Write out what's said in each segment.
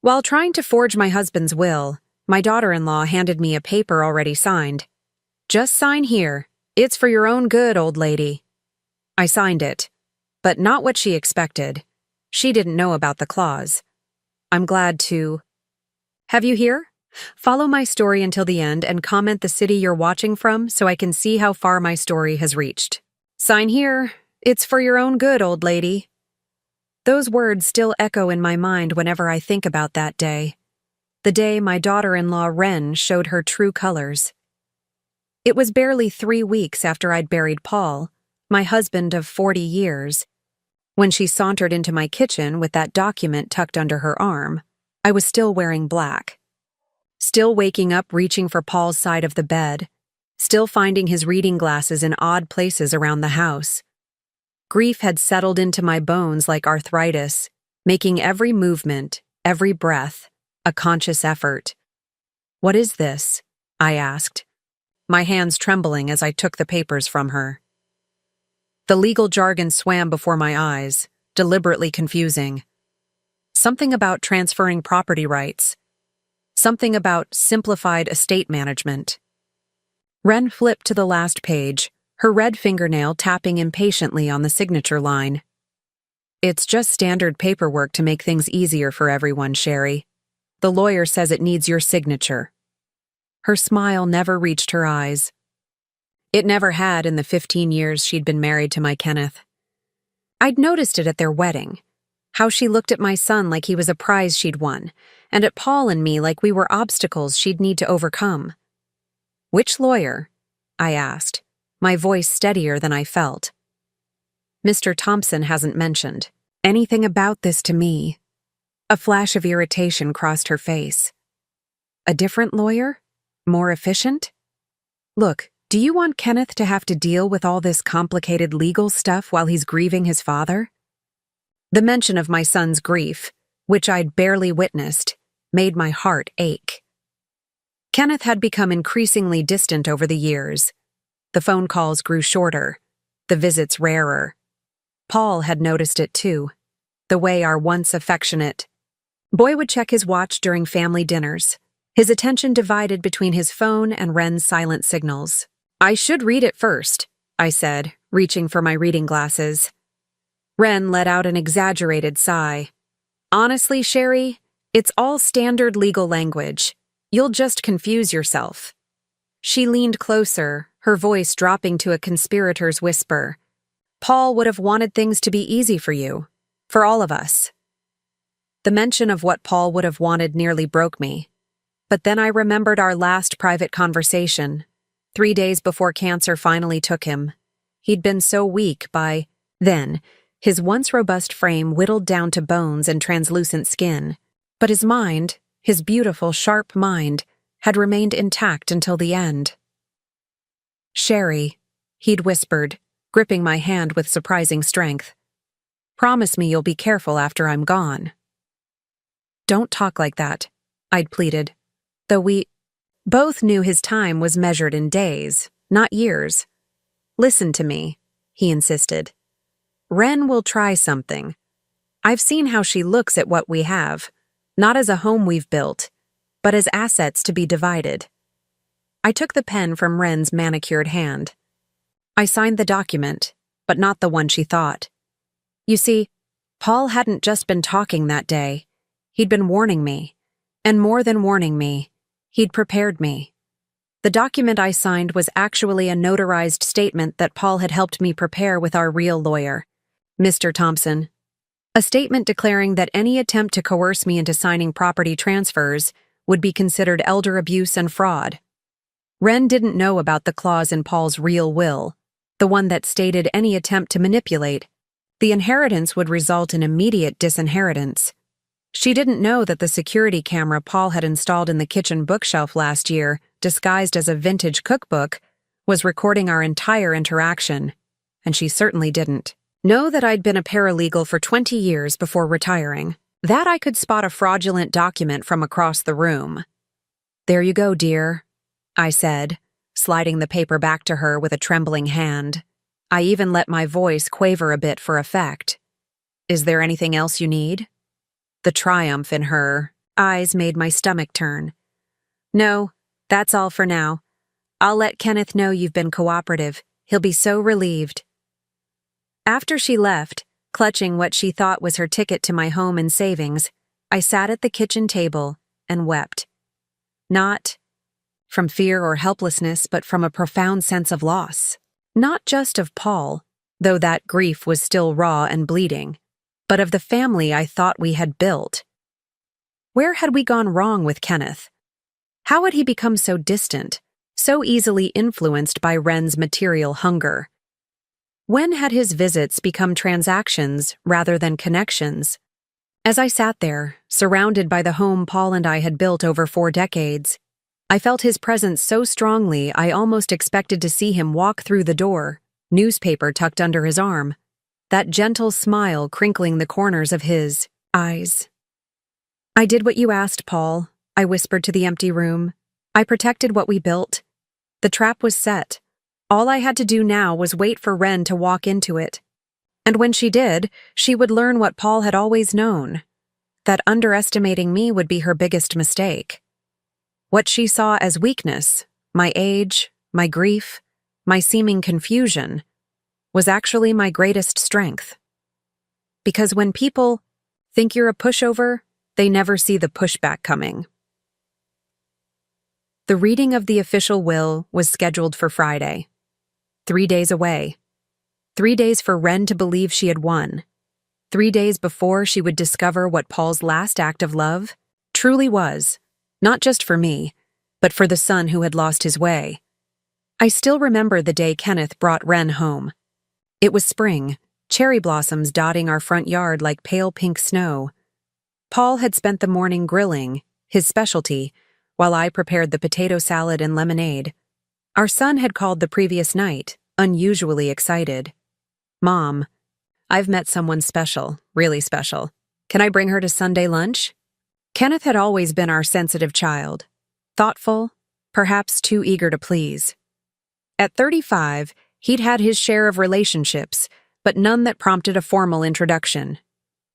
While trying to forge my husband's will, my daughter-in-law handed me a paper already signed. "Just sign here. It's for your own good, old lady." I signed it, but not what she expected. She didn't know about the clause. I'm glad to... Have you here? Follow my story until the end and comment the city you're watching from so I can see how far my story has reached. Sign here. It's for your own good, old lady. Those words still echo in my mind whenever I think about that day. The day my daughter-in-law Wren showed her true colors. It was barely 3 weeks after I'd buried Paul, my husband of 40 years, when she sauntered into my kitchen with that document tucked under her arm. I was still wearing black. Still waking up reaching for Paul's side of the bed. Still finding his reading glasses in odd places around the house. Grief had settled into my bones like arthritis, making every movement, every breath, a conscious effort. "What is this?" I asked, my hands trembling as I took the papers from her. The legal jargon swam before my eyes, deliberately confusing. Something about transferring property rights. Something about simplified estate management. Wren flipped to the last page, her red fingernail tapping impatiently on the signature line. "It's just standard paperwork to make things easier for everyone, Sherry. The lawyer says it needs your signature." Her smile never reached her eyes. It never had in the 15 years she'd been married to my Kenneth. I'd noticed it at their wedding, how she looked at my son like he was a prize she'd won, and at Paul and me like we were obstacles she'd need to overcome. "Which lawyer?" I asked, my voice steadier than I felt. "Mr. Thompson hasn't mentioned anything about this to me." A flash of irritation crossed her face. "A different lawyer? More efficient? Look, do you want Kenneth to have to deal with all this complicated legal stuff while he's grieving his father?" The mention of my son's grief, which I'd barely witnessed, made my heart ache. Kenneth had become increasingly distant over the years. The phone calls grew shorter, the visits rarer. Paul had noticed it too, the way our once affectionate boy would check his watch during family dinners, his attention divided between his phone and Wren's silent signals. "I should read it first," I said, reaching for my reading glasses. Wren let out an exaggerated sigh. "Honestly, Sherry, it's all standard legal language. You'll just confuse yourself." She leaned closer, her voice dropping to a conspirator's whisper. "Paul would have wanted things to be easy for you, for all of us." The mention of what Paul would have wanted nearly broke me. But then I remembered our last private conversation, 3 days before cancer finally took him. He'd been so weak by then, his once robust frame whittled down to bones and translucent skin. But his mind, his beautiful, sharp mind, had remained intact until the end. "Sherry," he'd whispered, gripping my hand with surprising strength. "Promise me you'll be careful after I'm gone." "Don't talk like that," I'd pleaded, though we both knew his time was measured in days, not years. "Listen to me," he insisted. "Wren will try something. I've seen how she looks at what we have, not as a home we've built, but as assets to be divided." I took the pen from Wren's manicured hand. I signed the document, but not the one she thought. You see, Paul hadn't just been talking that day. He'd been warning me, and more than warning me, he'd prepared me. The document I signed was actually a notarized statement that Paul had helped me prepare with our real lawyer, Mr. Thompson. A statement declaring that any attempt to coerce me into signing property transfers would be considered elder abuse and fraud. Wren didn't know about the clause in Paul's real will, the one that stated any attempt to manipulate the inheritance would result in immediate disinheritance. She didn't know that the security camera Paul had installed in the kitchen bookshelf last year, disguised as a vintage cookbook, was recording our entire interaction, and she certainly didn't know that I'd been a paralegal for 20 years before retiring. That I could spot a fraudulent document from across the room. "There you go, dear," I said, sliding the paper back to her with a trembling hand. I even let my voice quaver a bit for effect. "Is there anything else you need?" The triumph in her eyes made my stomach turn. No, that's all for now. I'll let Kenneth know you've been cooperative. He'll be so relieved. After she left, clutching what she thought was her ticket to my home and savings, I sat at the kitchen table and wept. Not from fear or helplessness, but from a profound sense of loss. Not just of Paul, though that grief was still raw and bleeding, but of the family I thought we had built. Where had we gone wrong with Kenneth? How had he become so distant, so easily influenced by Wren's material hunger? When had his visits become transactions rather than connections? As I sat there, surrounded by the home Paul and I had built over 4 decades, I felt his presence so strongly I almost expected to see him walk through the door, newspaper tucked under his arm, that gentle smile crinkling the corners of his eyes. I did what you asked, Paul, I whispered to the empty room. I protected what we built. The trap was set. All I had to do now was wait for Wren to walk into it. And when she did, she would learn what Paul had always known, that underestimating me would be her biggest mistake. What she saw as weakness, my age, my grief, my seeming confusion, was actually my greatest strength. Because when people think you're a pushover, they never see the pushback coming. The reading of the official will was scheduled for Friday. 3 days away. 3 days for Wren to believe she had won. 3 days before she would discover what Paul's last act of love truly was. Not just for me, but for the son who had lost his way. I still remember the day Kenneth brought Wren home. It was spring, cherry blossoms dotting our front yard like pale pink snow. Paul had spent the morning grilling, his specialty, while I prepared the potato salad and lemonade. Our son had called the previous night, unusually excited. Mom, I've met someone special, really special. Can I bring her to Sunday lunch? Kenneth had always been our sensitive child, thoughtful, perhaps too eager to please. At 35, he'd had his share of relationships, but none that prompted a formal introduction.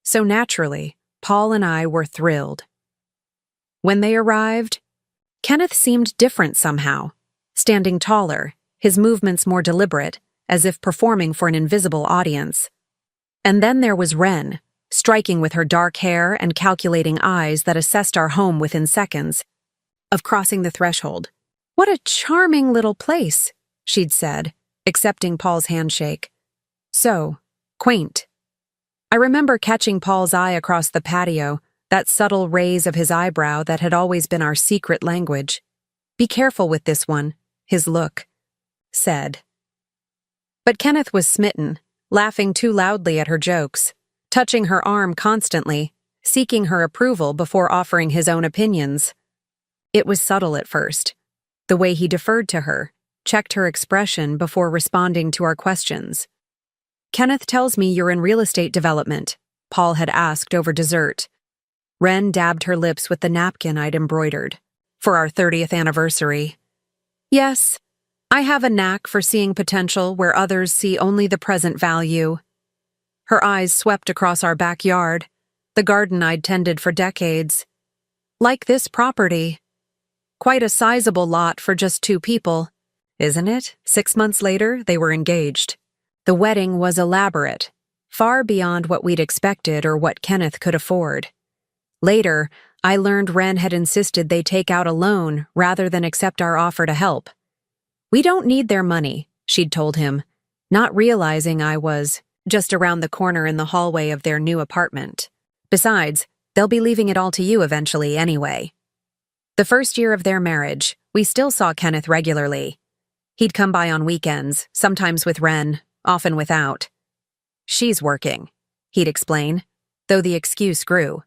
So naturally, Paul and I were thrilled. When they arrived, Kenneth seemed different somehow, standing taller, his movements more deliberate, as if performing for an invisible audience. And then there was Wren, striking with her dark hair and calculating eyes that assessed our home within seconds of crossing the threshold. "What a charming little place," she'd said, accepting Paul's handshake. So quaint. I remember catching Paul's eye across the patio, that subtle raise of his eyebrow that had always been our secret language. "Be careful with this one," his look said. But Kenneth was smitten, laughing too loudly at her jokes, touching her arm constantly, seeking her approval before offering his own opinions. It was subtle at first, the way he deferred to her, checked her expression before responding to our questions. "Kenneth tells me you're in real estate development," Paul had asked over dessert. Wren dabbed her lips with the napkin I'd embroidered for our 30th anniversary. "Yes, I have a knack for seeing potential where others see only the present value." Her eyes swept across our backyard, the garden I'd tended for decades. "Like this property. Quite a sizable lot for just 2 people, isn't it?" 6 months later, they were engaged. The wedding was elaborate, far beyond what we'd expected or what Kenneth could afford. Later, I learned Wren had insisted they take out a loan rather than accept our offer to help. "We don't need their money," she'd told him, not realizing I was just around the corner in the hallway of their new apartment. "Besides, they'll be leaving it all to you eventually anyway." The first year of their marriage, we still saw Kenneth regularly. He'd come by on weekends, sometimes with Wren, often without. "She's working," he'd explain, though the excuse grew.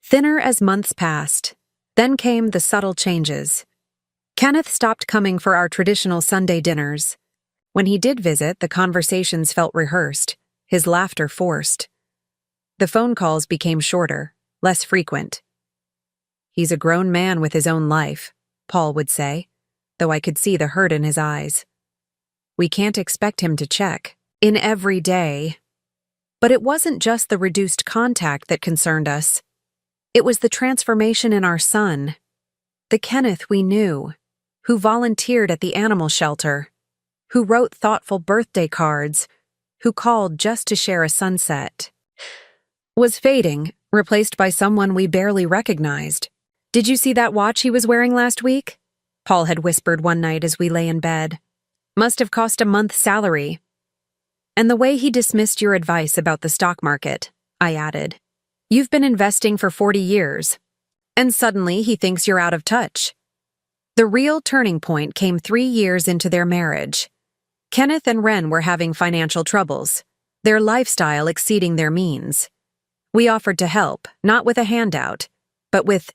Thinner as months passed. Then came the subtle changes. Kenneth stopped coming for our traditional Sunday dinners. When he did visit, the conversations felt rehearsed, his laughter forced. The phone calls became shorter, less frequent. "He's a grown man with his own life," Paul would say, though I could see the hurt in his eyes. "We can't expect him to check in every day." But it wasn't just the reduced contact that concerned us. It was the transformation in our son, the Kenneth we knew, who volunteered at the animal shelter, who wrote thoughtful birthday cards, who called just to share a sunset, was fading, replaced by someone we barely recognized. "Did you see that watch he was wearing last week?" Paul had whispered one night as we lay in bed. "Must have cost a month's salary." "And the way he dismissed your advice about the stock market," I added. "You've been investing for 40 years, and suddenly he thinks you're out of touch." The real turning point came 3 years into their marriage. Kenneth and Wren were having financial troubles, their lifestyle exceeding their means. We offered to help, not with a handout, but with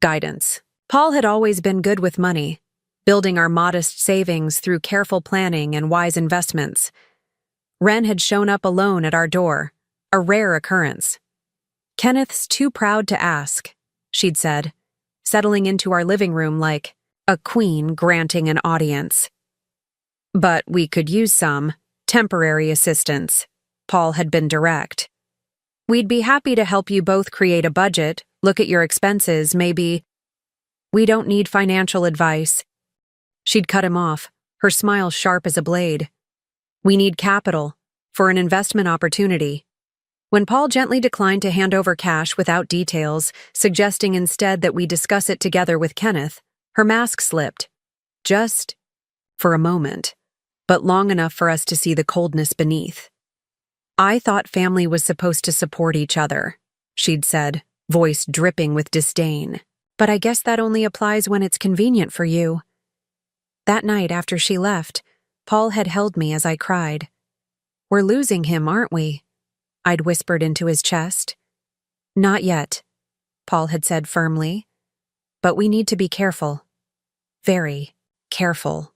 guidance. Paul had always been good with money, building our modest savings through careful planning and wise investments. Wren had shown up alone at our door, a rare occurrence. "Kenneth's too proud to ask," she'd said, settling into our living room like a queen granting an audience. "But we could use some temporary assistance," Paul had been direct. "We'd be happy to help you both create a budget, look at your expenses, maybe—" "We don't need financial advice." She'd cut him off, her smile sharp as a blade. "We need capital, for an investment opportunity." When Paul gently declined to hand over cash without details, suggesting instead that we discuss it together with Kenneth, her mask slipped. Just for a moment, but long enough for us to see the coldness beneath. "I thought family was supposed to support each other," she'd said, voice dripping with disdain. "But I guess that only applies when it's convenient for you." That night after she left, Paul had held me as I cried. "We're losing him, aren't we?" I'd whispered into his chest. "Not yet," Paul had said firmly. "But we need to be careful. Very careful."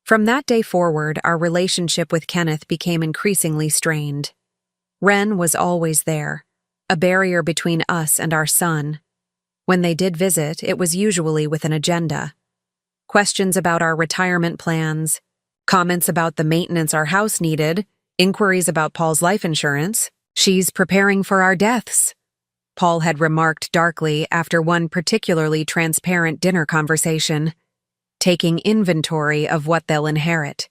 From that day forward, our relationship with Kenneth became increasingly strained. Wren was always there, a barrier between us and our son. When they did visit, it was usually with an agenda. Questions about our retirement plans, comments about the maintenance our house needed, inquiries about Paul's life insurance. "She's preparing for our deaths," Paul had remarked darkly after one particularly transparent dinner conversation. "Taking inventory of what they'll inherit."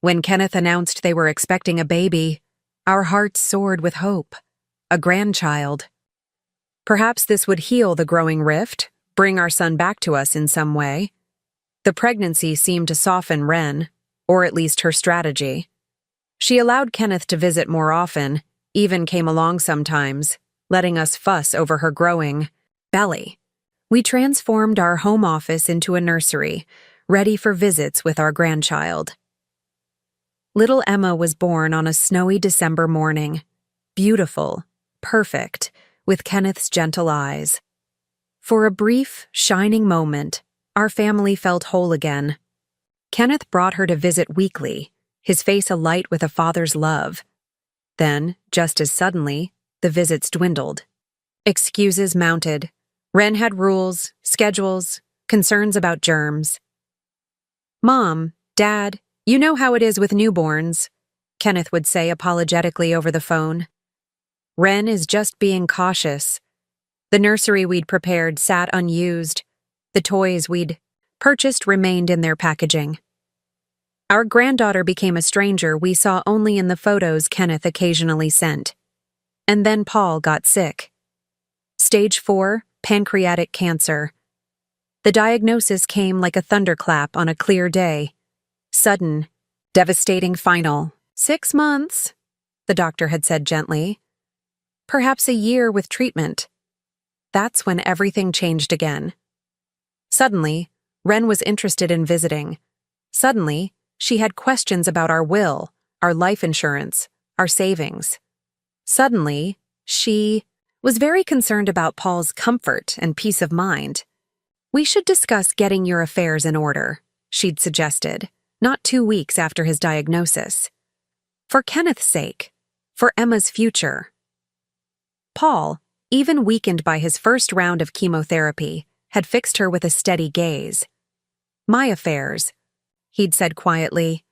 When Kenneth announced they were expecting a baby, our hearts soared with hope. A grandchild. Perhaps this would heal the growing rift, bring our son back to us in some way. The pregnancy seemed to soften Wren, or at least her strategy. She allowed Kenneth to visit more often, even came along sometimes, letting us fuss over her growing belly. We transformed our home office into a nursery, ready for visits with our grandchild. Little Emma was born on a snowy December morning. Beautiful, perfect, with Kenneth's gentle eyes. For a brief, shining moment, our family felt whole again. Kenneth brought her to visit weekly, his face alight with a father's love. Then, just as suddenly, the visits dwindled. Excuses mounted. Wren had rules, schedules, concerns about germs. "Mom, Dad, you know how it is with newborns," Kenneth would say apologetically over the phone. "Wren is just being cautious. The nursery we'd prepared sat unused. The toys we'd purchased remained in their packaging." Our granddaughter became a stranger we saw only in the photos Kenneth occasionally sent. And then Paul got sick. Stage 4, pancreatic cancer. The diagnosis came like a thunderclap on a clear day. Sudden, devastating final. 6 months, the doctor had said gently. Perhaps a year with treatment. That's when everything changed again. Suddenly, Wren was interested in visiting. Suddenly, she had questions about our will, our life insurance, our savings. Suddenly, she was very concerned about Paul's comfort and peace of mind. "We should discuss getting your affairs in order," she'd suggested, not 2 weeks after his diagnosis. For Kenneth's sake, for Emma's future. Paul, even weakened by his first round of chemotherapy, had fixed her with a steady gaze. "My affairs," he'd said quietly,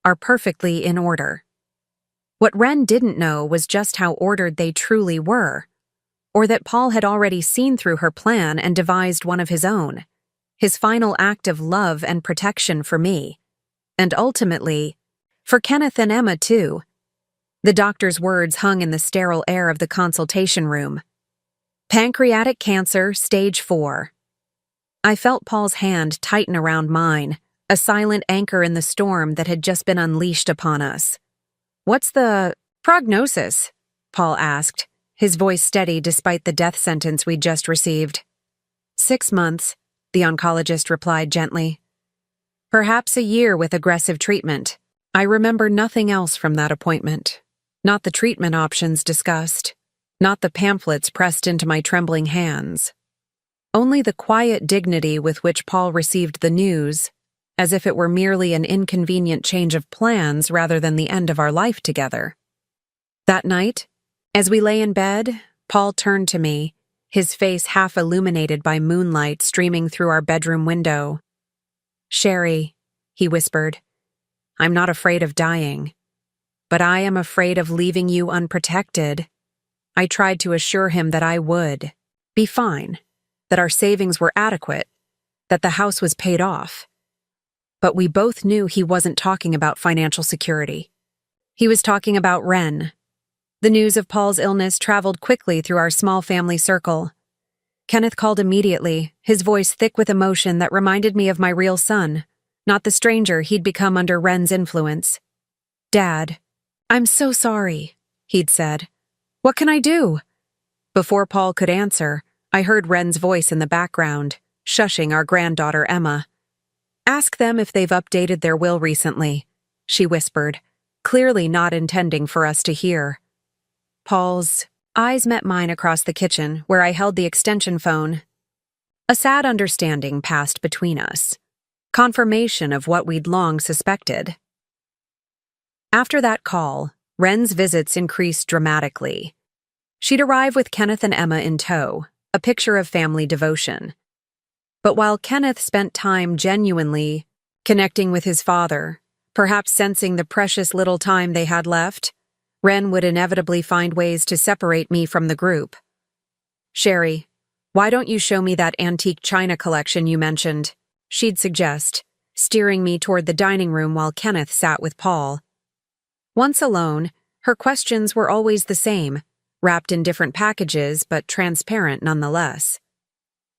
"are perfectly in order." What Wren didn't know was just how ordered they truly were. or that Paul had already seen through her plan and devised one of his own, his final act of love and protection for me, and ultimately, for Kenneth and Emma too. The doctor's words hung in the sterile air of the consultation room. Pancreatic cancer, stage 4. I felt Paul's hand tighten around mine, a silent anchor in the storm that had just been unleashed upon us. "What's the prognosis?" Paul asked, his voice steady despite the death sentence we'd just received. 6 months, the oncologist replied gently. Perhaps a year with aggressive treatment. I remember nothing else from that appointment. Not the treatment options discussed. Not the pamphlets pressed into my trembling hands. Only the quiet dignity with which Paul received the news, as if it were merely an inconvenient change of plans rather than the end of our life together. That night, as we lay in bed, Paul turned to me, his face half illuminated by moonlight streaming through our bedroom window. "Sherry," he whispered, "I'm not afraid of dying, but I am afraid of leaving you unprotected." I tried to assure him that I would be fine, that our savings were adequate, that the house was paid off. But we both knew he wasn't talking about financial security. He was talking about Ren. The news of Paul's illness traveled quickly through our small family circle. Kenneth called immediately, his voice thick with emotion that reminded me of my real son, not the stranger he'd become under Ren's influence. "Dad, I'm so sorry," he'd said. "What can I do?" Before Paul could answer, I heard Ren's voice in the background, shushing our granddaughter Emma. "Ask them if they've updated their will recently," she whispered, clearly not intending for us to hear. Paul's eyes met mine across the kitchen, where I held the extension phone. A sad understanding passed between us, confirmation of what we'd long suspected. After that call, Ren's visits increased dramatically. She'd arrive with Kenneth and Emma in tow, a picture of family devotion. But while Kenneth spent time genuinely connecting with his father, perhaps sensing the precious little time they had left, Ren would inevitably find ways to separate me from the group. "Sherry, why don't you show me that antique china collection you mentioned?" she'd suggest, steering me toward the dining room while Kenneth sat with Paul. Once alone, her questions were always the same, wrapped in different packages but transparent nonetheless.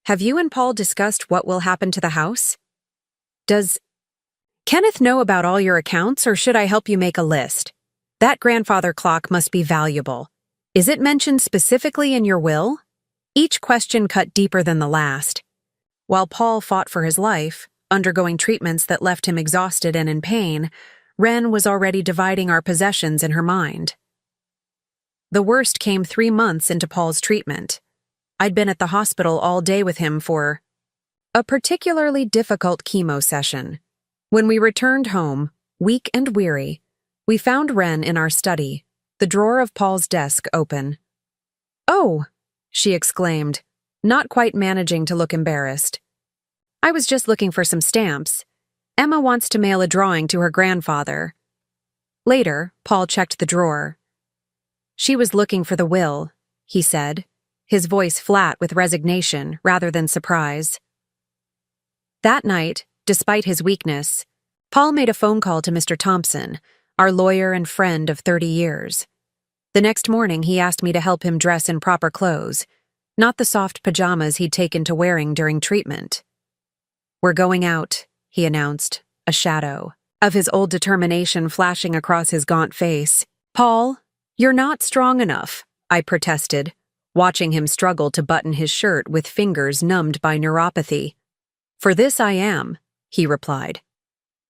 "Have you and Paul discussed what will happen to the house? Does Kenneth know about all your accounts, or should I help you make a list? That grandfather clock must be valuable. Is it mentioned specifically in your will?" Each question cut deeper than the last. While Paul fought for his life, undergoing treatments that left him exhausted and in pain, Ren was already dividing our possessions in her mind. The worst came 3 months into Paul's treatment. I'd been at the hospital all day with him for a particularly difficult chemo session. When we returned home, weak and weary, we found Ren in our study, the drawer of Paul's desk open. "Oh," she exclaimed, not quite managing to look embarrassed. "I was just looking for some stamps. Emma wants to mail a drawing to her grandfather." Later, Paul checked the drawer. "She was looking for the will," he said, his voice flat with resignation rather than surprise. That night, despite his weakness, Paul made a phone call to Mr. Thompson, our lawyer and friend of 30 years. The next morning, he asked me to help him dress in proper clothes, not the soft pajamas he'd taken to wearing during treatment. "We're going out," he announced, a shadow of his old determination flashing across his gaunt face. "Paul, you're not strong enough," I protested, watching him struggle to button his shirt with fingers numbed by neuropathy. "For this I am," he replied.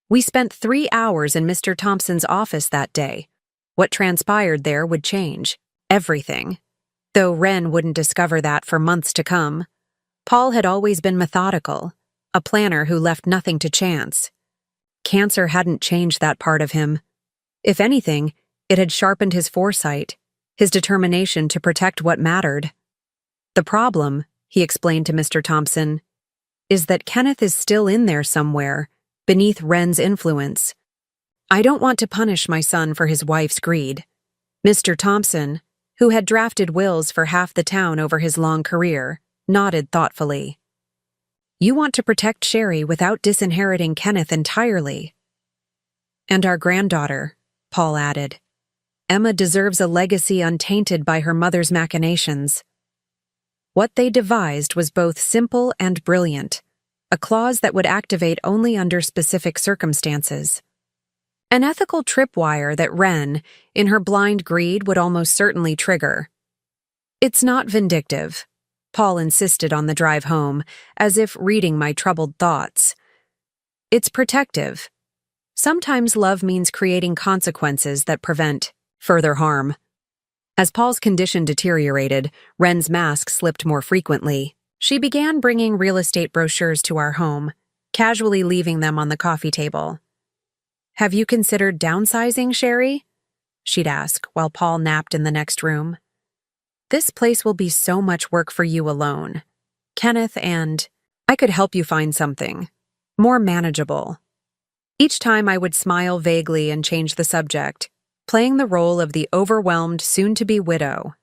We spent 3 hours in Mr. Thompson's office that day. What transpired there would change everything, though Ren wouldn't discover that for months to come. Paul had always been methodical, a planner who left nothing to chance. Cancer hadn't changed that part of him. If anything, it had sharpened his foresight, his determination to protect what mattered. "The problem," he explained to Mr. Thompson, "is that Kenneth is still in there somewhere, beneath Ren's influence. I don't want to punish my son for his wife's greed. Mr. Thompson, who had drafted wills for half the town over his long career, nodded thoughtfully. You want to protect Sherry without disinheriting Kenneth entirely. And our granddaughter, Paul added. Emma deserves a legacy untainted by her mother's machinations. What they devised was both simple and brilliant, a clause that would activate only under specific circumstances. An ethical tripwire that Wren, in her blind greed, would almost certainly trigger. It's not vindictive, Paul insisted on the drive home, as if reading my troubled thoughts. It's protective. Sometimes love means creating consequences that prevent further harm. As Paul's condition deteriorated, Wren's mask slipped more frequently. She began bringing real estate brochures to our home, casually leaving them on the coffee table. Have you considered downsizing, Sherry? She'd ask while Paul napped in the next room. This place will be so much work for you alone. Kenneth and I could help you find something more manageable. Each time I would smile vaguely and change the subject, playing the role of the overwhelmed soon-to-be widow.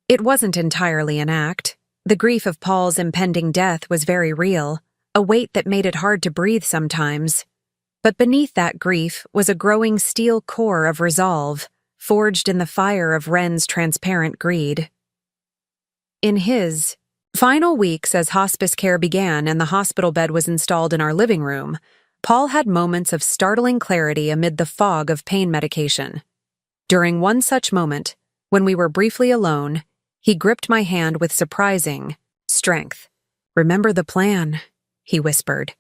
It wasn't entirely an act. The grief of Paul's impending death was very real, a weight that made it hard to breathe sometimes. But beneath that grief was a growing steel core of resolve, forged in the fire of Wren's transparent greed. In his final weeks as hospice care began and the hospital bed was installed in our living room, Paul had moments of startling clarity amid the fog of pain medication. During one such moment, when we were briefly alone, he gripped my hand with surprising strength. Remember the plan, he whispered.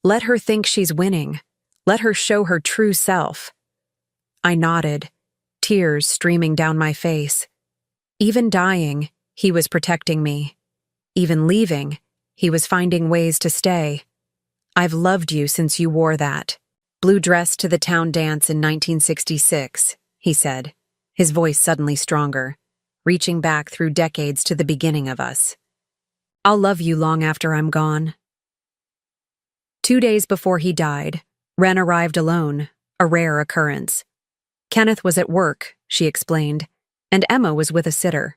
Let her think she's winning. Let her show her true self. I nodded, tears streaming down my face. Even dying, he was protecting me. Even leaving, he was finding ways to stay. I've loved you since you wore that blue dress to the town dance in 1966, he said, his voice suddenly stronger, reaching back through decades to the beginning of us. I'll love you long after I'm gone. 2 days before he died, Wren arrived alone, a rare occurrence. Kenneth was at work, she explained, and Emma was with a sitter.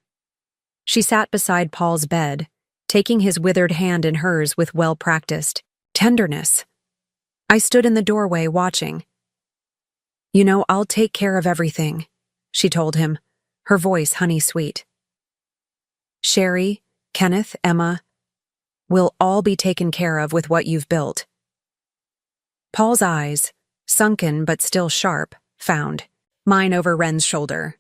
She sat beside Paul's bed, taking his withered hand in hers with well-practiced tenderness. I stood in the doorway watching. You know, I'll take care of everything, she told him, her voice honey-sweet. Sherry, Kenneth, Emma, we'll all be taken care of with what you've built. Paul's eyes, sunken but still sharp, found mine over Wren's shoulder.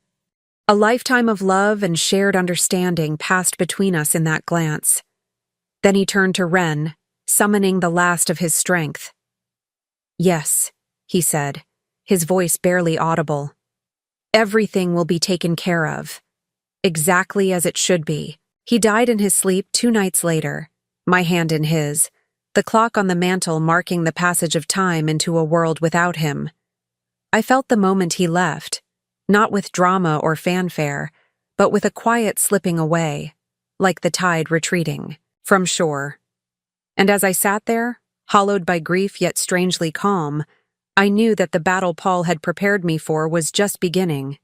A lifetime of love and shared understanding passed between us in that glance. Then he turned to Wren, summoning the last of his strength. Yes, he said, his voice barely audible. Everything will be taken care of. Exactly as it should be. He died in his sleep 2 nights later, my hand in his, the clock on the mantel marking the passage of time into a world without him. I felt the moment he left, not with drama or fanfare, but with a quiet slipping away, like the tide retreating from shore. And as I sat there, hollowed by grief yet strangely calm, I knew that the battle Paul had prepared me for was just beginning.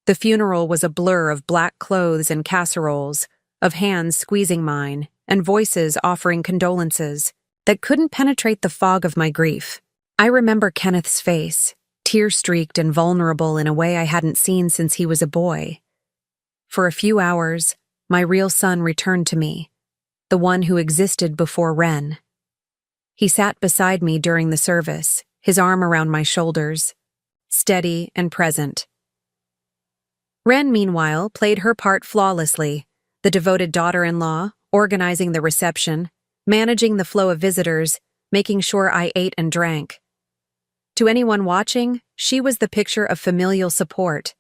The funeral was a blur of black clothes and casseroles, of hands squeezing mine, and voices offering condolences that couldn't penetrate the fog of my grief. I remember Kenneth's face, tear-streaked and vulnerable in a way I hadn't seen since he was a boy. For a few hours, my real son returned to me, the one who existed before Wren. He sat beside me during the service, his arm around my shoulders, steady and present. Wren, meanwhile, played her part flawlessly, the devoted daughter-in-law, organizing the reception, managing the flow of visitors, making sure I ate and drank. To anyone watching, she was the picture of familial support.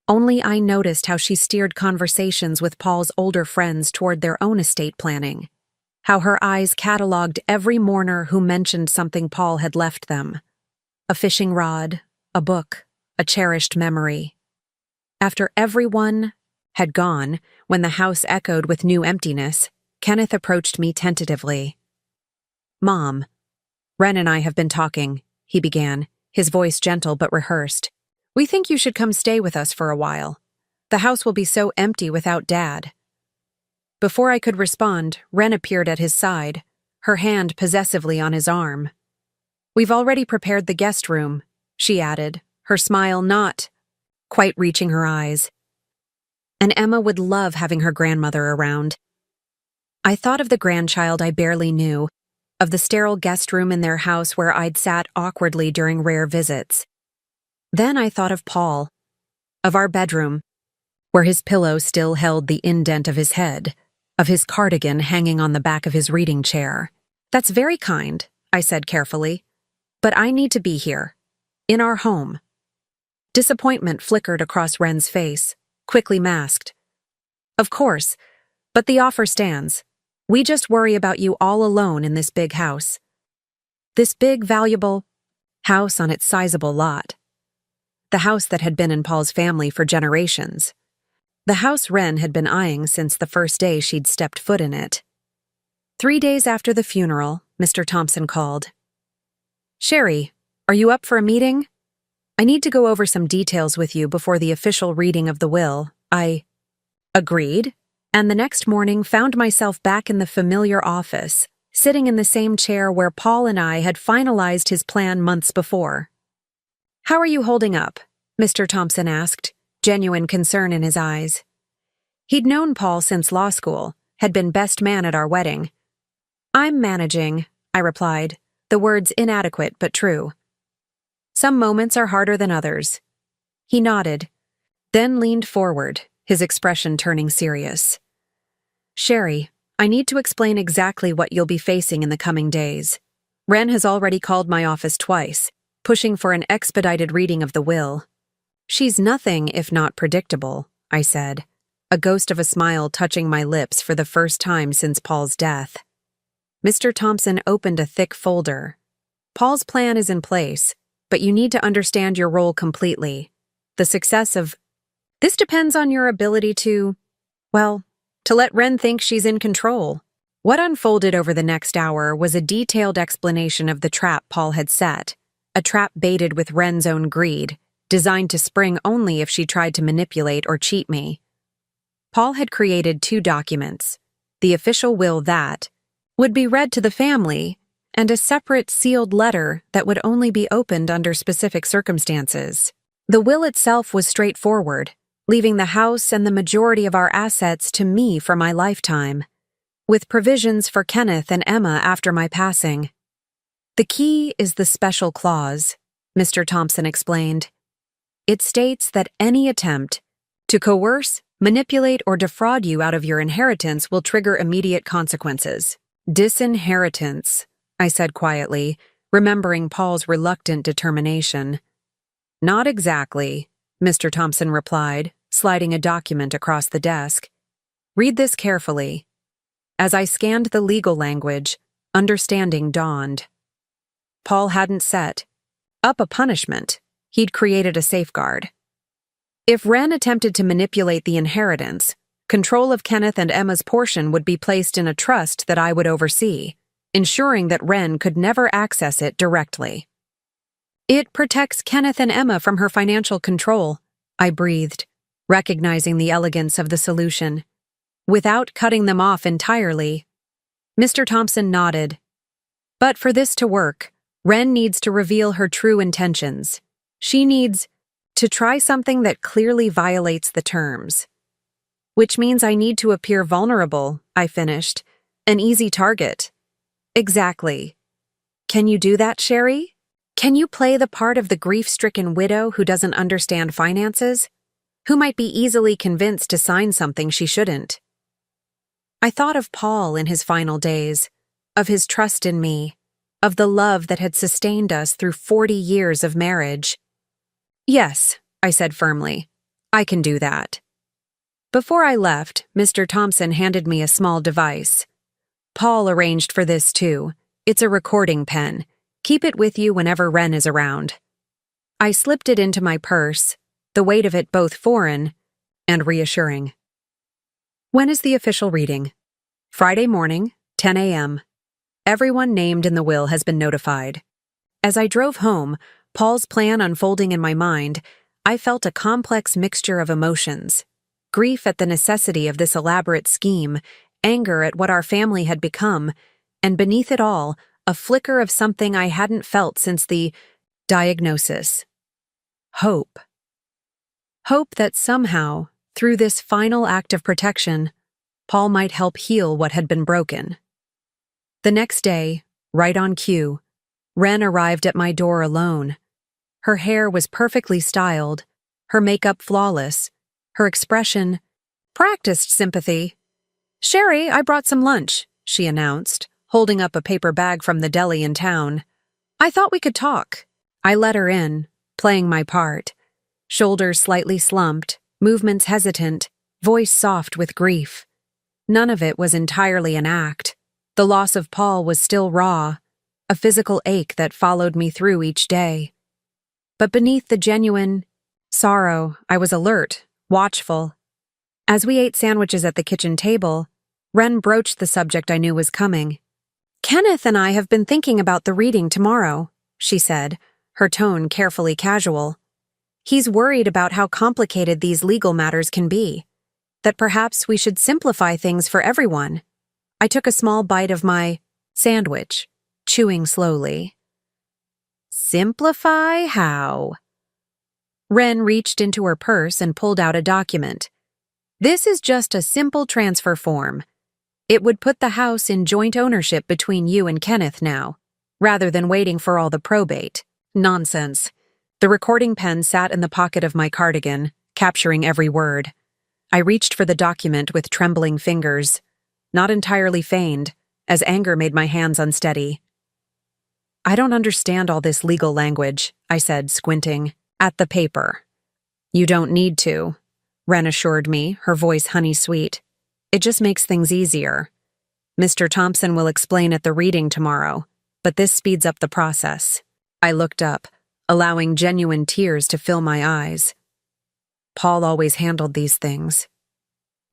Only I noticed how she steered conversations with Paul's older friends toward their own estate planning, how her eyes cataloged every mourner who mentioned something Paul had left them. A fishing rod, a book, a cherished memory. After everyone had gone, when the house echoed with new emptiness, Kenneth approached me tentatively. Mom, Wren and I have been talking, he began, his voice gentle but rehearsed. We think you should come stay with us for a while. The house will be so empty without Dad. Before I could respond, Wren appeared at his side, her hand possessively on his arm. "We've already prepared the guest room," she added, her smile not quite reaching her eyes. "And Emma would love having her grandmother around." I thought of the grandchild I barely knew, of the sterile guest room in their house where I'd sat awkwardly during rare visits. Then I thought of Paul, of our bedroom, where his pillow still held the indent of his head, of his cardigan hanging on the back of his reading chair. "That's very kind," I said carefully, "but I need to be here, in our home." Disappointment flickered across Wren's face, quickly masked. "Of course, but the offer stands. We just worry about you all alone in this big house. This big, valuable house on its sizable lot. The house that had been in Paul's family for generations. The house Wren had been eyeing since the first day she'd stepped foot in it. 3 days after the funeral, Mr. Thompson called. "Sherry, are you up for a meeting? I need to go over some details with you before the official reading of the will." I agreed, and the next morning found myself back in the familiar office, sitting in the same chair where Paul and I had finalized his plan months before. "How are you holding up?" Mr. Thompson asked, genuine concern in his eyes. He'd known Paul since law school, had been best man at our wedding. "I'm managing," I replied, the words inadequate but true. "Some moments are harder than others." He nodded, then leaned forward, his expression turning serious. "Sherry, I need to explain exactly what you'll be facing in the coming days. Wren has already called my office twice, pushing for an expedited reading of the will." "She's nothing if not predictable," I said, a ghost of a smile touching my lips for the first time since Paul's death. Mr. Thompson opened a thick folder. "Paul's plan is in place, but you need to understand your role completely. The success of this depends on your ability to let Wren think she's in control." What unfolded over the next hour was a detailed explanation of the trap Paul had set, a trap baited with Wren's own greed, designed to spring only if she tried to manipulate or cheat me. Paul had created 2 documents, the official will that would be read to the family, and a separate sealed letter that would only be opened under specific circumstances. The will itself was straightforward, leaving the house and the majority of our assets to me for my lifetime, with provisions for Kenneth and Emma after my passing. "The key is the special clause," Mr. Thompson explained. "It states that any attempt to coerce, manipulate, or defraud you out of your inheritance will trigger immediate consequences." "Disinheritance," I said quietly, remembering Paul's reluctant determination. "Not exactly," Mr. Thompson replied, sliding a document across the desk. "Read this carefully." As I scanned the legal language, understanding dawned. Paul hadn't set up a punishment. He'd created a safeguard. If Wren attempted to manipulate the inheritance, control of Kenneth and Emma's portion would be placed in a trust that I would oversee, ensuring that Wren could never access it directly. "It protects Kenneth and Emma from her financial control," I breathed, recognizing the elegance of the solution. "Without cutting them off entirely." Mr. Thompson nodded. "But for this to work, Wren needs to reveal her true intentions. She needs to try something that clearly violates the terms." "Which means I need to appear vulnerable," I finished. "An easy target." "Exactly. Can you do that, Sherry? Can you play the part of the grief-stricken widow who doesn't understand finances? Who might be easily convinced to sign something she shouldn't?" I thought of Paul in his final days, of his trust in me, of the love that had sustained us through 40 years of marriage. "Yes," I said firmly, "I can do that." Before I left, Mr. Thompson handed me a small device. "Paul arranged for this too. It's a recording pen. Keep it with you whenever Wren is around." I slipped it into my purse, the weight of it both foreign and reassuring. "When is the official reading?" "Friday morning, 10 a.m. Everyone named in the will has been notified." As I drove home, Paul's plan unfolding in my mind, I felt a complex mixture of emotions. Grief at the necessity of this elaborate scheme, anger at what our family had become, and beneath it all, a flicker of something I hadn't felt since the diagnosis. Hope. Hope that somehow, through this final act of protection, Paul might help heal what had been broken. The next day, right on cue, Wren arrived at my door alone. Her hair was perfectly styled, her makeup flawless, her expression, practiced sympathy. "Sherry, I brought some lunch," she announced, holding up a paper bag from the deli in town. "I thought we could talk." I let her in, playing my part. Shoulders slightly slumped, movements hesitant, voice soft with grief. None of it was entirely an act. The loss of Paul was still raw, a physical ache that followed me through each day. But beneath the genuine sorrow, I was alert, watchful. As we ate sandwiches at the kitchen table, Wren broached the subject I knew was coming. "Kenneth and I have been thinking about the reading tomorrow," she said, her tone carefully casual. "He's worried about how complicated these legal matters can be, that perhaps we should simplify things for everyone." I took a small bite of my sandwich, chewing slowly. "Simplify how?" Wren reached into her purse and pulled out a document. "This is just a simple transfer form. It would put the house in joint ownership between you and Kenneth now, rather than waiting for all the probate." Nonsense. The recording pen sat in the pocket of my cardigan, capturing every word. I reached for the document with trembling fingers, not entirely feigned, as anger made my hands unsteady. "I don't understand all this legal language," I said, squinting at the paper. "You don't need to," Wren assured me, her voice honey-sweet. "It just makes things easier. Mr. Thompson will explain at the reading tomorrow, but this speeds up the process." I looked up, allowing genuine tears to fill my eyes. Paul always handled these things.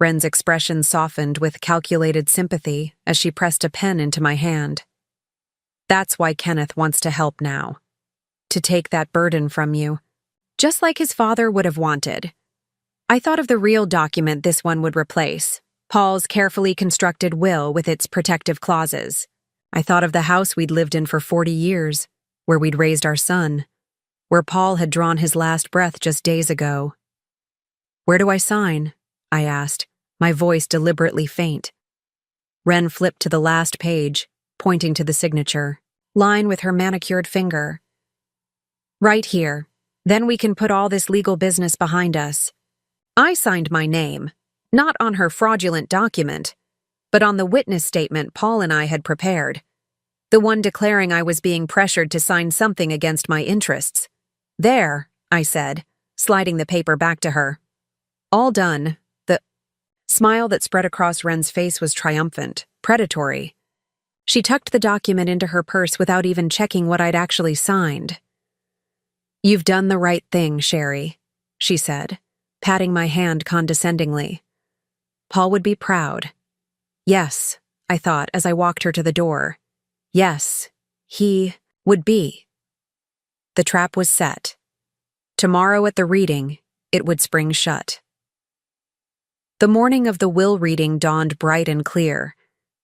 Wren's expression softened with calculated sympathy as she pressed a pen into my hand. "That's why Kenneth wants to help now. To take that burden from you, just like his father would have wanted." I thought of the real document this one would replace, Paul's carefully constructed will with its protective clauses. I thought of the house we'd lived in for 40 years, where we'd raised our son, where Paul had drawn his last breath just days ago. "Where do I sign?" I asked, my voice deliberately faint. Wren flipped to the last page, pointing to the signature, line with her manicured finger. "Right here. Then we can put all this legal business behind us." I signed my name, not on her fraudulent document, but on the witness statement Paul and I had prepared, the one declaring I was being pressured to sign something against my interests. "There," I said, sliding the paper back to her. "All done." The smile that spread across Wren's face was triumphant, predatory. She tucked the document into her purse without even checking what I'd actually signed. "You've done the right thing, Sherry," she said, patting my hand condescendingly. "Paul would be proud." Yes, I thought as I walked her to the door. Yes, he would be. The trap was set. Tomorrow at the reading, it would spring shut. The morning of the will reading dawned bright and clear,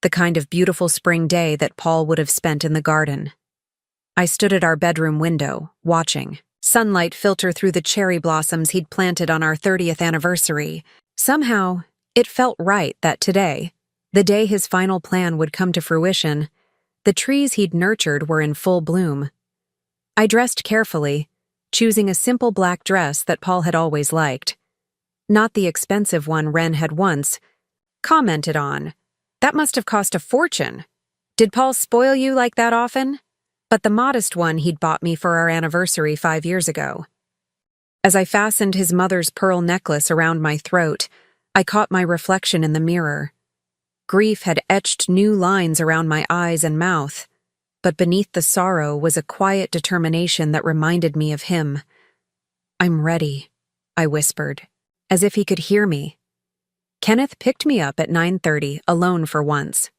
the kind of beautiful spring day that Paul would have spent in the garden. I stood at our bedroom window, watching, sunlight filter through the cherry blossoms he'd planted on our 30th anniversary. Somehow, it felt right that today, the day his final plan would come to fruition, the trees he'd nurtured were in full bloom. I dressed carefully, choosing a simple black dress that Paul had always liked. Not the expensive one Wren had once commented on. That must have cost a fortune. Did Paul spoil you like that often? But the modest one he'd bought me for our anniversary 5 years ago. As I fastened his mother's pearl necklace around my throat, I caught my reflection in the mirror. Grief had etched new lines around my eyes and mouth, but beneath the sorrow was a quiet determination that reminded me of him. "I'm ready," I whispered, as if he could hear me. Kenneth picked me up at 9:30, alone for once.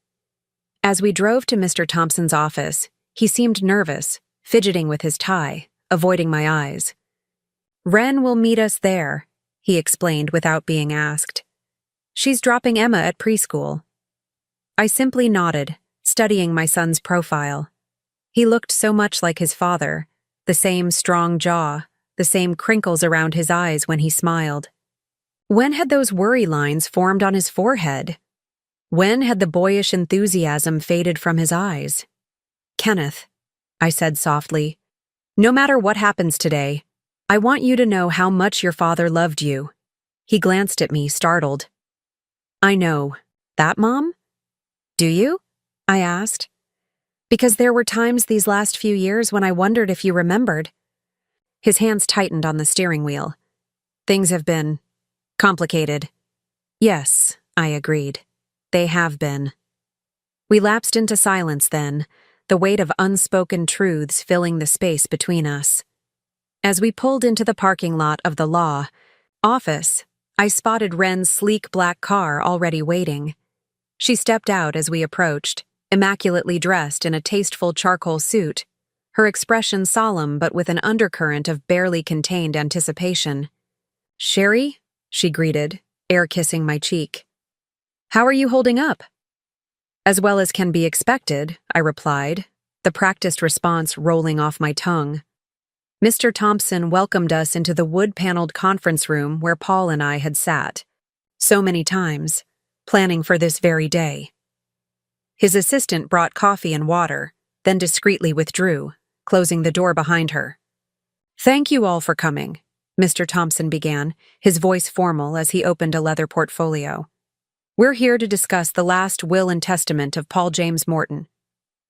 As we drove to Mr. Thompson's office, he seemed nervous, fidgeting with his tie, avoiding my eyes. "Wren will meet us there," he explained without being asked. She's dropping Emma at preschool. I simply nodded, studying my son's profile. He looked so much like his father, the same strong jaw, the same crinkles around his eyes when he smiled. When had those worry lines formed on his forehead? When had the boyish enthusiasm faded from his eyes? Kenneth, I said softly, no matter what happens today, I want you to know how much your father loved you. He glanced at me, startled. I know. That, Mom? Do you? I asked. Because there were times these last few years when I wondered if you remembered. His hands tightened on the steering wheel. Things have been complicated. Yes, I agreed. They have been. We lapsed into silence then, the weight of unspoken truths filling the space between us. As we pulled into the parking lot of the law office, I spotted Wren's sleek black car already waiting. She stepped out as we approached, immaculately dressed in a tasteful charcoal suit, her expression solemn but with an undercurrent of barely contained anticipation. "Sherry?" she greeted, air-kissing my cheek. "How are you holding up?" "As well as can be expected," I replied, the practiced response rolling off my tongue. Mr. Thompson welcomed us into the wood-paneled conference room where Paul and I had sat, so many times, planning for this very day. His assistant brought coffee and water, then discreetly withdrew, closing the door behind her. "Thank you all for coming," Mr. Thompson began, his voice formal as he opened a leather portfolio. "We're here to discuss the last will and testament of Paul James Morton."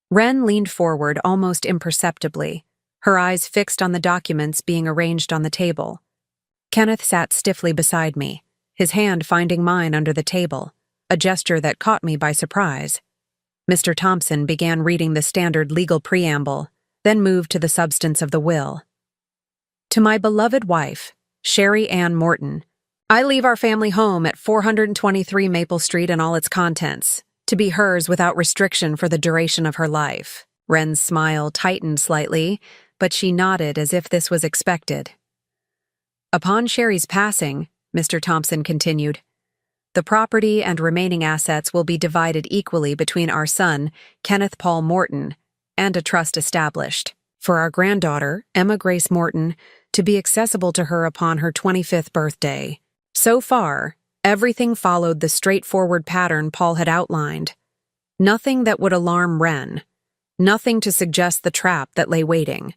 Wren leaned forward almost imperceptibly, her eyes fixed on the documents being arranged on the table. Kenneth sat stiffly beside me, his hand finding mine under the table, a gesture that caught me by surprise. Mr. Thompson began reading the standard legal preamble, then moved to the substance of the will. "To my beloved wife, Sherry Ann Morton, I leave our family home at 423 Maple Street and all its contents, to be hers without restriction for the duration of her life." Wren's smile tightened slightly, but she nodded as if this was expected. "Upon Sherry's passing," Mr. Thompson continued, "the property and remaining assets will be divided equally between our son, Kenneth Paul Morton, and a trust established for our granddaughter, Emma Grace Morton, to be accessible to her upon her 25th birthday. So far, everything followed the straightforward pattern Paul had outlined. Nothing that would alarm Wren. Nothing to suggest the trap that lay waiting.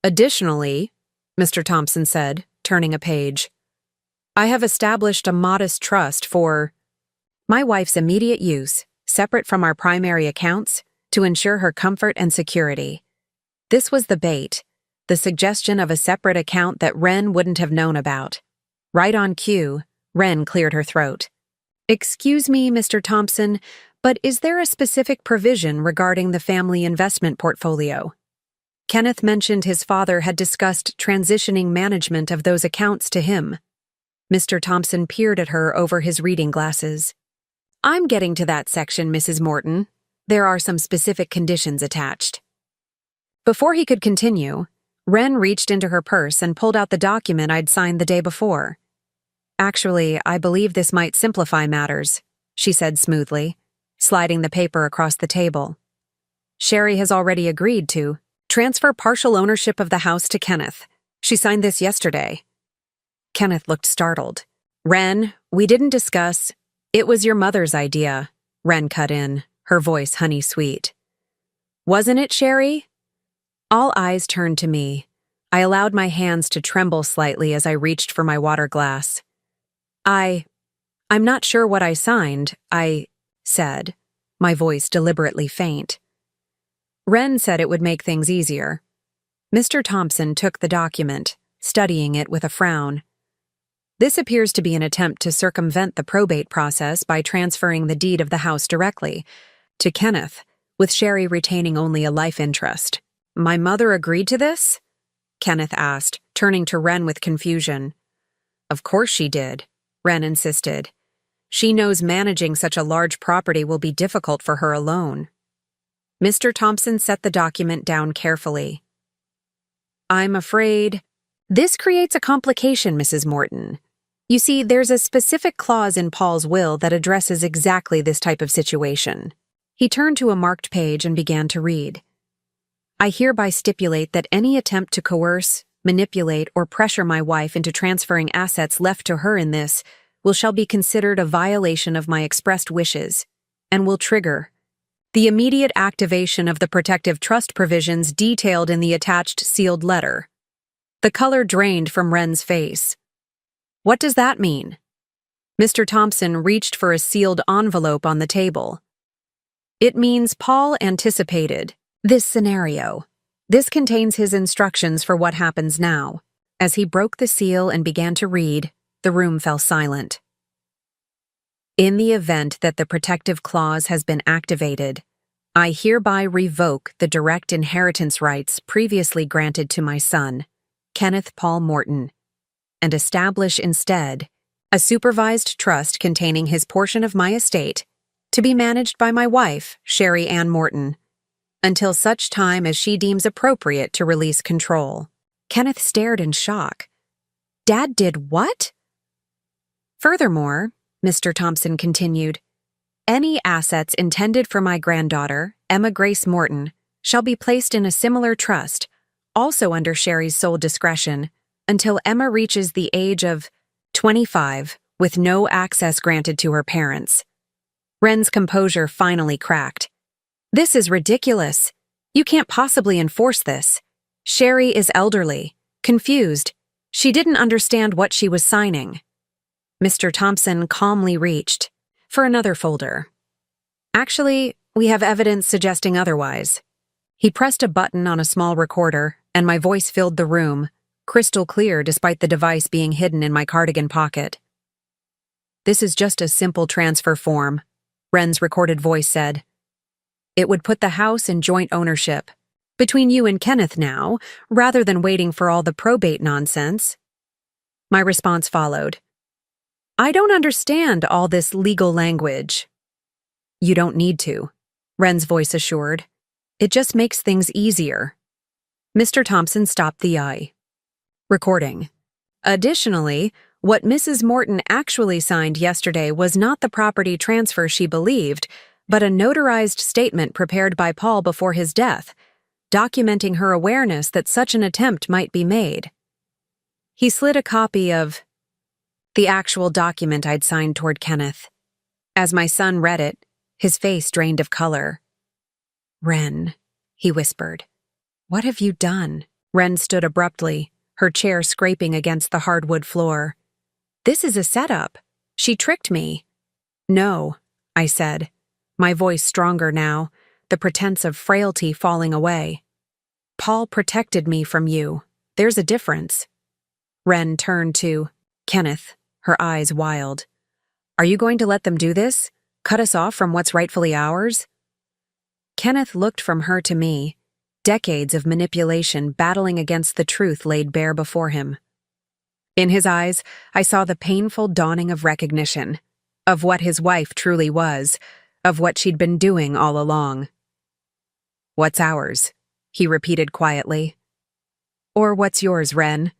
Additionally, Mr. Thompson said, turning a page, I have established a modest trust for my wife's immediate use, separate from our primary accounts, to ensure her comfort and security. This was the bait, the suggestion of a separate account that Wren wouldn't have known about. Right on cue, Wren cleared her throat. "Excuse me, Mr. Thompson, but is there a specific provision regarding the family investment portfolio? Kenneth mentioned his father had discussed transitioning management of those accounts to him." Mr. Thompson peered at her over his reading glasses. "I'm getting to that section, Mrs. Morton. There are some specific conditions attached." Before he could continue, Wren reached into her purse and pulled out the document I'd signed the day before. "Actually, I believe this might simplify matters," she said smoothly, sliding the paper across the table. "Sherry has already agreed to transfer partial ownership of the house to Kenneth. She signed this yesterday." Kenneth looked startled. "Wren, we didn't discuss. It was your mother's idea," Wren cut in, her voice honey-sweet. "Wasn't it, Sherry?" All eyes turned to me. I allowed my hands to tremble slightly as I reached for my water glass. I'm not sure what I signed, I said, my voice deliberately faint. Wren said it would make things easier. Mr. Thompson took the document, studying it with a frown. "This appears to be an attempt to circumvent the probate process by transferring the deed of the house directly to Kenneth, with Sherry retaining only a life interest." "My mother agreed to this?" Kenneth asked, turning to Wren with confusion. "Of course she did," Wren insisted. "She knows managing such a large property will be difficult for her alone." Mr. Thompson set the document down carefully. "I'm afraid this creates a complication, Mrs. Morton. You see, there's a specific clause in Paul's will that addresses exactly this type of situation. He turned to a marked page and began to read. I hereby stipulate that any attempt to coerce, manipulate, or pressure my wife into transferring assets left to her in this shall be considered a violation of my expressed wishes and will trigger the immediate activation of the protective trust provisions detailed in the attached sealed letter. The color drained from Wren's face. What does that mean? Mr. Thompson reached for a sealed envelope on the table. It means Paul anticipated this scenario. This contains his instructions for what happens now. As he broke the seal and began to read, the room fell silent. In the event that the protective clause has been activated, I hereby revoke the direct inheritance rights previously granted to my son, Kenneth Paul Morton, and establish instead a supervised trust containing his portion of my estate to be managed by my wife, Sherry Ann Morton, until such time as she deems appropriate to release control. Kenneth stared in shock. Dad did what? Furthermore, Mr. Thompson continued, any assets intended for my granddaughter, Emma Grace Morton, shall be placed in a similar trust, also under Sherry's sole discretion, until Emma reaches the age of 25, with no access granted to her parents. Wren's composure finally cracked. This is ridiculous. You can't possibly enforce this. Sherry is elderly, confused. She didn't understand what she was signing. Mr. Thompson calmly reached for another folder. Actually, we have evidence suggesting otherwise. He pressed a button on a small recorder, and my voice filled the room, crystal clear despite the device being hidden in my cardigan pocket. This is just a simple transfer form, Wren's recorded voice said. It would put the house in joint ownership, between you and Kenneth now, rather than waiting for all the probate nonsense. My response followed. I don't understand all this legal language. You don't need to, Wren's voice assured. It just makes things easier. Mr. Thompson stopped the eye. Recording. Additionally, what Mrs. Morton actually signed yesterday was not the property transfer she believed, but a notarized statement prepared by Paul before his death, documenting her awareness that such an attempt might be made. He slid a copy of the actual document I'd signed toward Kenneth. As my son read it, his face drained of color. Wren, he whispered. What have you done? Wren stood abruptly, her chair scraping against the hardwood floor. This is a setup. She tricked me. No, I said, my voice stronger now, the pretense of frailty falling away. Paul protected me from you. There's a difference. Wren turned to Kenneth, her eyes wild. Are you going to let them do this? Cut us off from what's rightfully ours? Kenneth looked from her to me, decades of manipulation battling against the truth laid bare before him. In his eyes, I saw the painful dawning of recognition, of what his wife truly was, of what she'd been doing all along. What's ours? He repeated quietly. Or what's yours, Wren?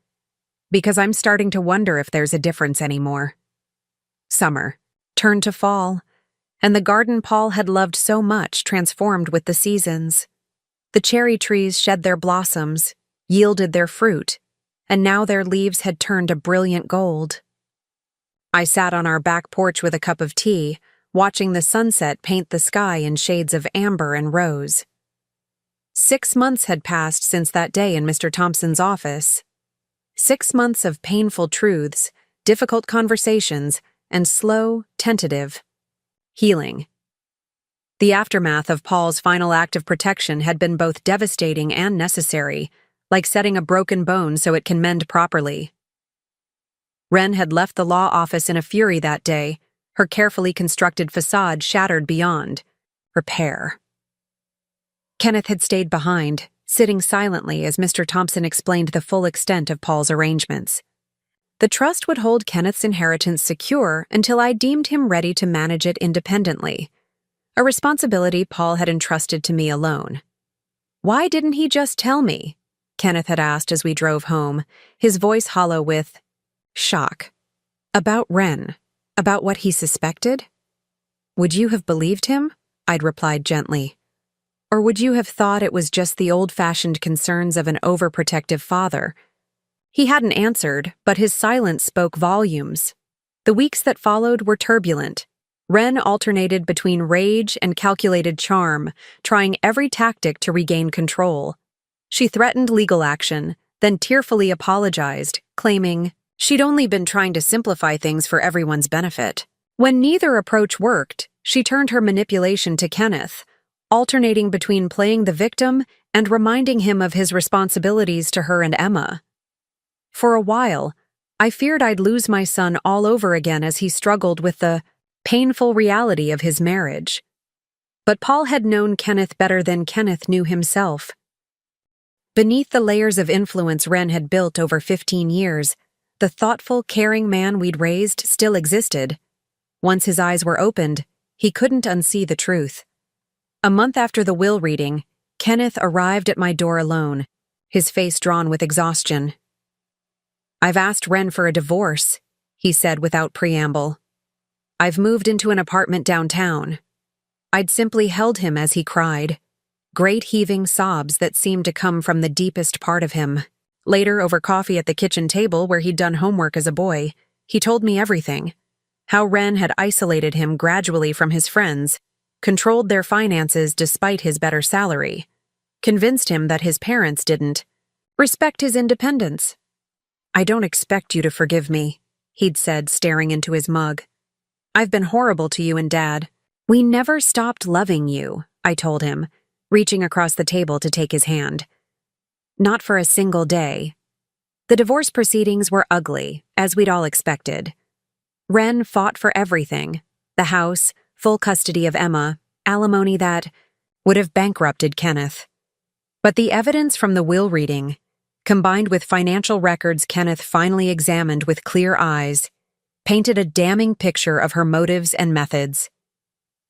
Because I'm starting to wonder if there's a difference anymore. Summer turned to fall, and the garden Paul had loved so much transformed with the seasons. The cherry trees shed their blossoms, yielded their fruit, and now their leaves had turned a brilliant gold. I sat on our back porch with a cup of tea, watching the sunset paint the sky in shades of amber and rose. 6 months had passed since that day in Mr. Thompson's office. 6 months of painful truths, difficult conversations, and slow, tentative healing. The aftermath of Paul's final act of protection had been both devastating and necessary, like setting a broken bone so it can mend properly. Wren had left the law office in a fury that day, her carefully constructed facade shattered beyond repair. Kenneth had stayed behind, sitting silently as Mr. Thompson explained the full extent of Paul's arrangements. The trust would hold Kenneth's inheritance secure until I deemed him ready to manage it independently, a responsibility Paul had entrusted to me alone. Why didn't he just tell me? Kenneth had asked as we drove home, his voice hollow with shock. About Wren. About what he suspected? Would you have believed him? I'd replied gently. Or would you have thought it was just the old-fashioned concerns of an overprotective father? He hadn't answered, but his silence spoke volumes. The weeks that followed were turbulent. Wren alternated between rage and calculated charm, trying every tactic to regain control. She threatened legal action, then tearfully apologized, claiming she'd only been trying to simplify things for everyone's benefit. When neither approach worked, she turned her manipulation to Kenneth, alternating between playing the victim and reminding him of his responsibilities to her and Emma. For a while, I feared I'd lose my son all over again as he struggled with the painful reality of his marriage. But Paul had known Kenneth better than Kenneth knew himself. Beneath the layers of influence Wren had built over 15 years, the thoughtful, caring man we'd raised still existed. Once his eyes were opened, he couldn't unsee the truth. A month after the will reading, Kenneth arrived at my door alone, his face drawn with exhaustion. "I've asked Wren for a divorce," he said without preamble. "I've moved into an apartment downtown." I'd simply held him as he cried, great heaving sobs that seemed to come from the deepest part of him. Later, over coffee at the kitchen table where he'd done homework as a boy, he told me everything. How Wren had isolated him gradually from his friends, controlled their finances despite his better salary, convinced him that his parents didn't respect his independence. "I don't expect you to forgive me," he'd said, staring into his mug. "I've been horrible to you and Dad. We never stopped loving you," I told him, reaching across the table to take his hand. Not for a single day. The divorce proceedings were ugly, as we'd all expected. Wren fought for everything: the house, full custody of Emma, alimony that would have bankrupted Kenneth. But the evidence from the will reading, combined with financial records Kenneth finally examined with clear eyes, painted a damning picture of her motives and methods.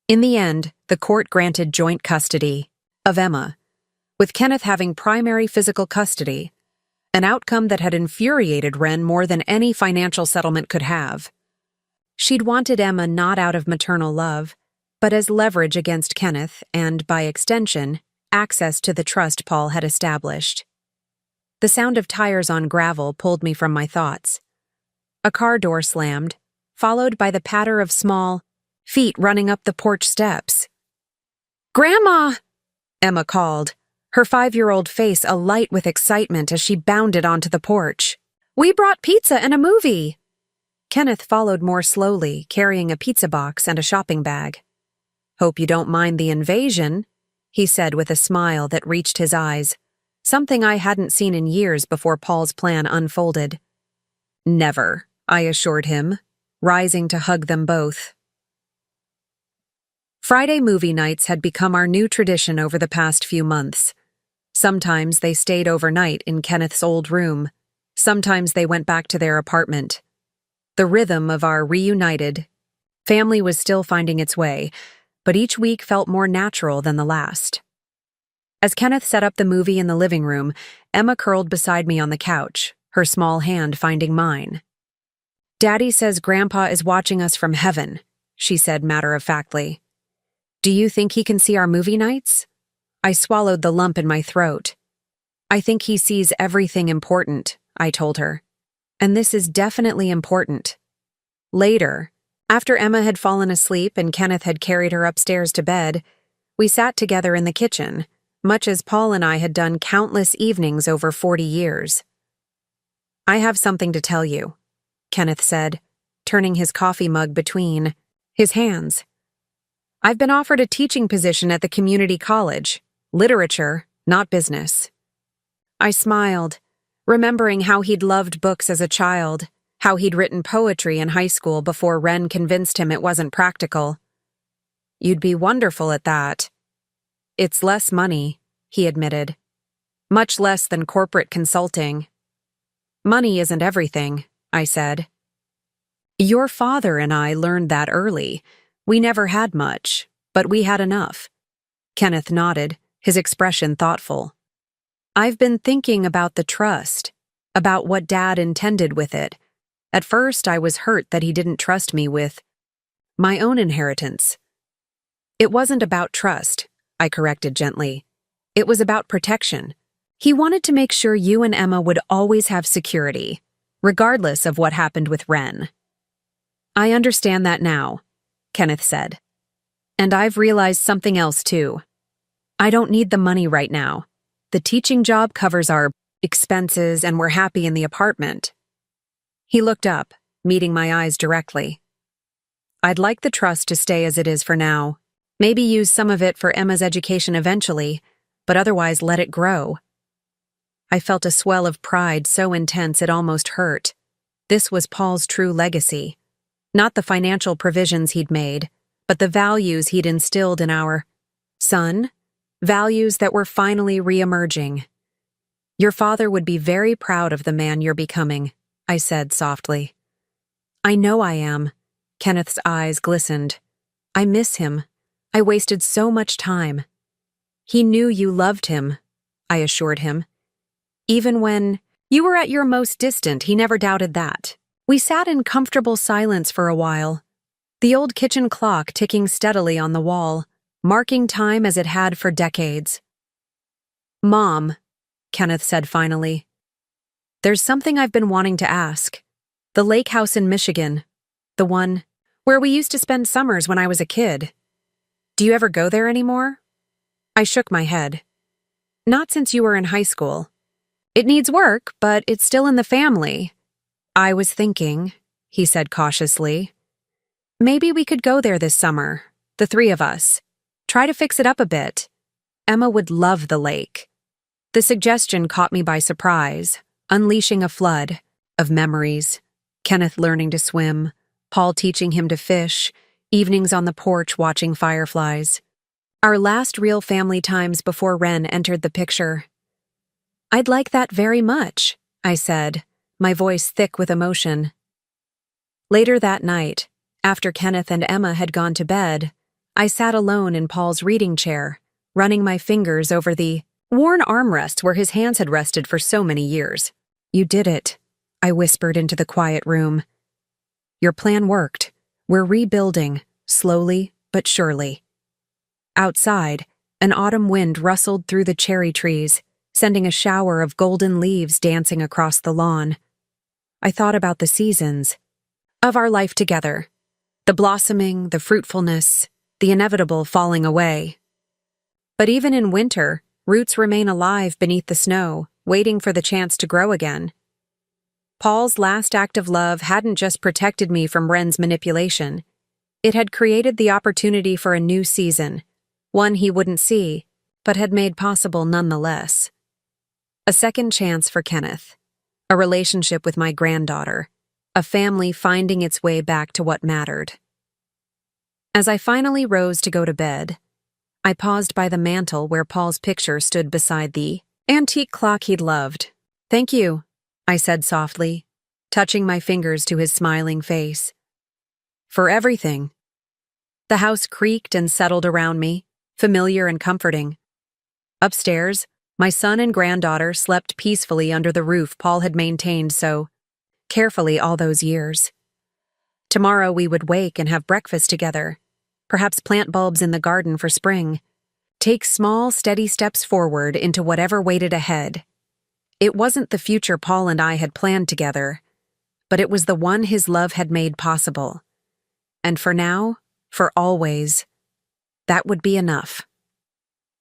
In the end, the court granted joint custody of Emma, with Kenneth having primary physical custody, an outcome that had infuriated Wren more than any financial settlement could have. She'd wanted Emma not out of maternal love, but as leverage against Kenneth and, by extension, access to the trust Paul had established. The sound of tires on gravel pulled me from my thoughts. A car door slammed, followed by the patter of small feet running up the porch steps. "Grandma!" Emma called, her 5-year-old face alight with excitement as she bounded onto the porch. "We brought pizza and a movie." Kenneth followed more slowly, carrying a pizza box and a shopping bag. "Hope you don't mind the invasion," he said with a smile that reached his eyes, something I hadn't seen in years before Paul's plan unfolded. "Never," I assured him, rising to hug them both. Friday movie nights had become our new tradition over the past few months. Sometimes they stayed overnight in Kenneth's old room. Sometimes they went back to their apartment. The rhythm of our reunited family was still finding its way, but each week felt more natural than the last. As Kenneth set up the movie in the living room, Emma curled beside me on the couch, her small hand finding mine. "Daddy says Grandpa is watching us from heaven," she said matter-of-factly. "Do you think he can see our movie nights?" I swallowed the lump in my throat. "I think he sees everything important," I told her. "And this is definitely important." Later, after Emma had fallen asleep and Kenneth had carried her upstairs to bed, we sat together in the kitchen, much as Paul and I had done countless evenings over 40 years. "I have something to tell you," Kenneth said, turning his coffee mug between his hands. "I've been offered a teaching position at the community college. Literature, not business." I smiled, remembering how he'd loved books as a child, how he'd written poetry in high school before Wren convinced him it wasn't practical. "You'd be wonderful at that." "It's less money," he admitted. "Much less than corporate consulting." "Money isn't everything," I said. "Your father and I learned that early. We never had much, but we had enough." Kenneth nodded, his expression thoughtful. "I've been thinking about the trust, about what Dad intended with it. At first, I was hurt that he didn't trust me with my own inheritance. It wasn't about trust, I corrected gently. It was about protection. He wanted to make sure you and Emma would always have security, regardless of what happened with Wren. I understand that now, Kenneth said. And I've realized something else too. I don't need the money right now. The teaching job covers our expenses and we're happy in the apartment. He looked up, meeting my eyes directly. I'd like the trust to stay as it is for now. Maybe use some of it for Emma's education eventually, but otherwise let it grow. I felt a swell of pride so intense it almost hurt. This was Paul's true legacy. Not the financial provisions he'd made, but the values he'd instilled in our son, values that were finally re-emerging. Your father would be very proud of the man you're becoming, I said softly. I know I am. Kenneth's eyes glistened. I miss him. I wasted so much time. He knew you loved him, I assured him. Even when you were at your most distant, he never doubted that. We sat in comfortable silence for a while, the old kitchen clock ticking steadily on the wall, marking time as it had for decades. Mom, Kenneth said finally, there's something I've been wanting to ask. The lake house in Michigan, the one where we used to spend summers when I was a kid. Do you ever go there anymore? I shook my head. Not since you were in high school. It needs work, but it's still in the family. I was thinking, he said cautiously, maybe we could go there this summer, the three of us. Try to fix it up a bit. Emma would love the lake. The suggestion caught me by surprise, unleashing a flood of memories. Kenneth learning to swim, Paul teaching him to fish, evenings on the porch watching fireflies. Our last real family times before Wren entered the picture. I'd like that very much, I said, my voice thick with emotion. Later that night, after Kenneth and Emma had gone to bed, I sat alone in Paul's reading chair, running my fingers over the worn armrest where his hands had rested for so many years. You did it, I whispered into the quiet room. Your plan worked. We're rebuilding, slowly but surely. Outside, an autumn wind rustled through the cherry trees, sending a shower of golden leaves dancing across the lawn. I thought about the seasons of our life together, the blossoming, the fruitfulness, the inevitable falling away. But even in winter, roots remain alive beneath the snow, waiting for the chance to grow again. Paul's last act of love hadn't just protected me from Wren's manipulation. It had created the opportunity for a new season, one he wouldn't see, but had made possible nonetheless. A second chance for Kenneth, a relationship with my granddaughter, a family finding its way back to what mattered. As I finally rose to go to bed, I paused by the mantel where Paul's picture stood beside the antique clock he'd loved. Thank you, I said softly, touching my fingers to his smiling face. For everything. The house creaked and settled around me, familiar and comforting. Upstairs, my son and granddaughter slept peacefully under the roof Paul had maintained so carefully all those years. Tomorrow we would wake and have breakfast together, perhaps plant bulbs in the garden for spring, take small, steady steps forward into whatever waited ahead. It wasn't the future Paul and I had planned together, but it was the one his love had made possible. And for now, for always, that would be enough.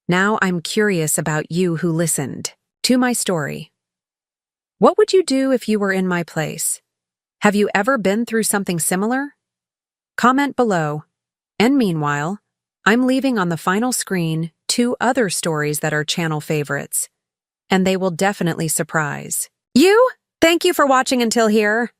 Now I'm curious about you who listened to my story. What would you do if you were in my place? Have you ever been through something similar? Comment below. And meanwhile, I'm leaving on the final screen 2 other stories that are channel favorites, and they will definitely surprise you. Thank you for watching until here.